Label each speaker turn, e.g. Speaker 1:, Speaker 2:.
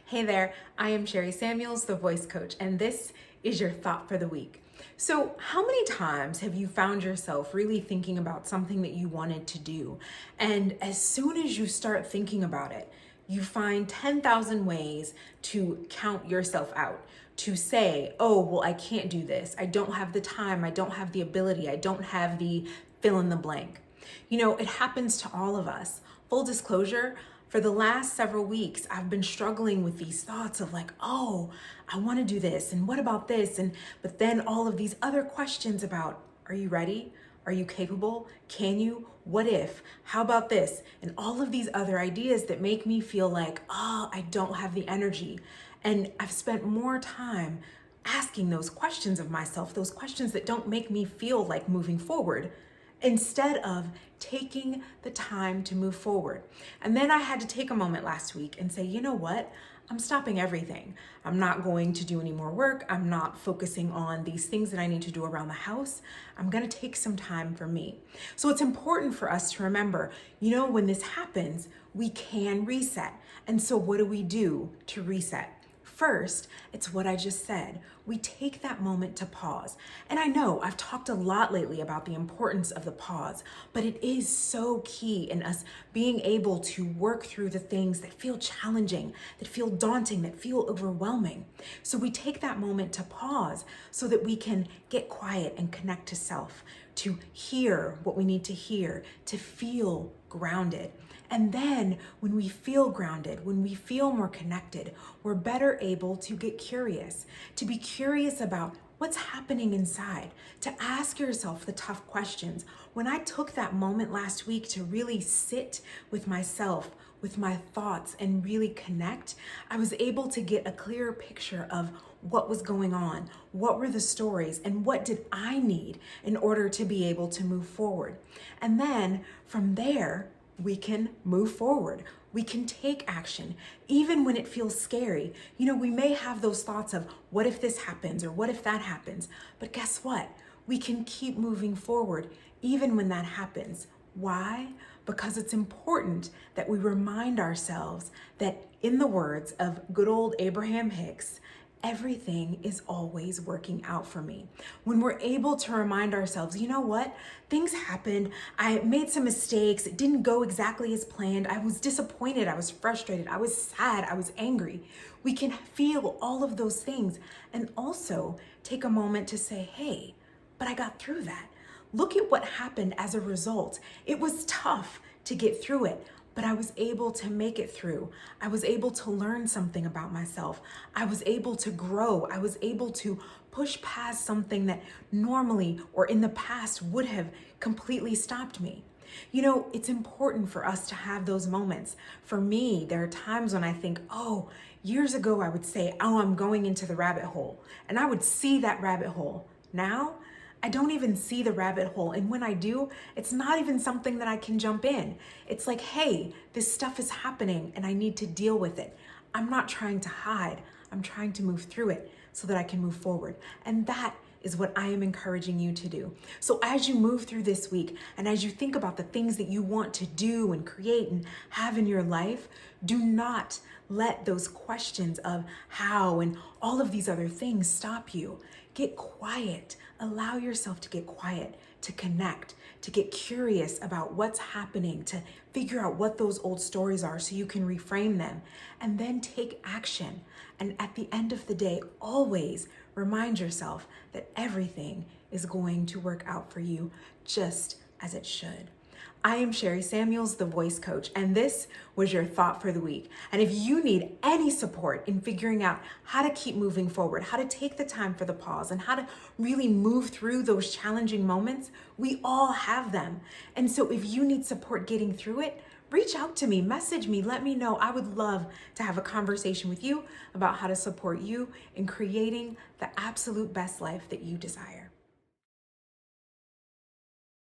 Speaker 1: Hey there, I am Sherry Samuels, the voice coach, and this is your thought for the week. So, how many times have you found yourself really thinking about something that you wanted to do? And as soon as you start thinking about it, you find 10,000 ways to count yourself out, to say, oh, well, I can't do this. I don't have the time. I don't have the ability. I don't have the fill in the blank. You know, it happens to all of us. Full disclosure, for the last several weeks, I've been struggling with these thoughts of like, oh, I want to do this. And what about this? But then all of these other questions about, are you ready? Are you capable? Can you? What if? How about this? And all of these other ideas that make me feel like, oh, I don't have the energy. And I've spent more time asking those questions of myself, those questions that don't make me feel like moving forward, instead of taking the time to move forward. And then I had to take a moment last week and say, you know what? I'm stopping everything. I'm not going to do any more work. I'm not focusing on these things that I need to do around the house. I'm going to take some time for me. So it's important for us to remember, you know, when this happens, we can reset. And so what do we do to reset? First, it's what I just said. We take that moment to pause. And I know I've talked a lot lately about the importance of the pause, but it is so key in us being able to work through the things that feel challenging, that feel daunting, that feel overwhelming. So we take that moment to pause so that we can get quiet and connect to self, to hear what we need to hear, to feel grounded. And then when we feel grounded, when we feel more connected, we're better able to get curious, to be curious about what's happening inside, to ask yourself the tough questions. When I took that moment last week to really sit with myself, with my thoughts, and really connect, I was able to get a clearer picture of what was going on, what were the stories, and what did I need in order to be able to move forward. And then from there, we can move forward. We can take action, even when it feels scary. You know, we may have those thoughts of, what if this happens or what if that happens? But guess what? We can keep moving forward, even when that happens. Why? Because it's important that we remind ourselves that, in the words of good old Abraham Hicks, everything is always working out for me. When we're able to remind ourselves, you know what? Things happened. I made some mistakes. It didn't go exactly as planned. I was disappointed. I was frustrated. I was sad. I was angry. We can feel all of those things and also take a moment to say, hey, but I got through that. Look at what happened as a result. It was tough to get through it, but I was able to make it through. I was able to learn something about myself. I was able to grow. I was able to push past something that normally or in the past would have completely stopped me. You know, it's important for us to have those moments. For me, there are times when I think, oh, years ago I would say, oh, I'm going into the rabbit hole. And I would see that rabbit hole. Now, I don't even see the rabbit hole. And when I do, it's not even something that I can jump in. It's like, hey, this stuff is happening and I need to deal with it. I'm not trying to hide. I'm trying to move through it so that I can move forward. And that is what I am encouraging you to do. So as you move through this week and as you think about the things that you want to do and create and have in your life, do not let those questions of how and all of these other things stop you. Get quiet. Allow yourself to get quiet, to connect, to get curious about what's happening, to figure out what those old stories are so you can reframe them, and then take action. And at the end of the day, always remind yourself that everything is going to work out for you just as it should. I am Sherry Samuels, the voice coach, and this was your thought for the week. And if you need any support in figuring out how to keep moving forward, how to take the time for the pause, and how to really move through those challenging moments, we all have them. And so if you need support getting through it, reach out to me, message me, let me know. I would love to have a conversation with you about how to support you in creating the absolute best life that you desire.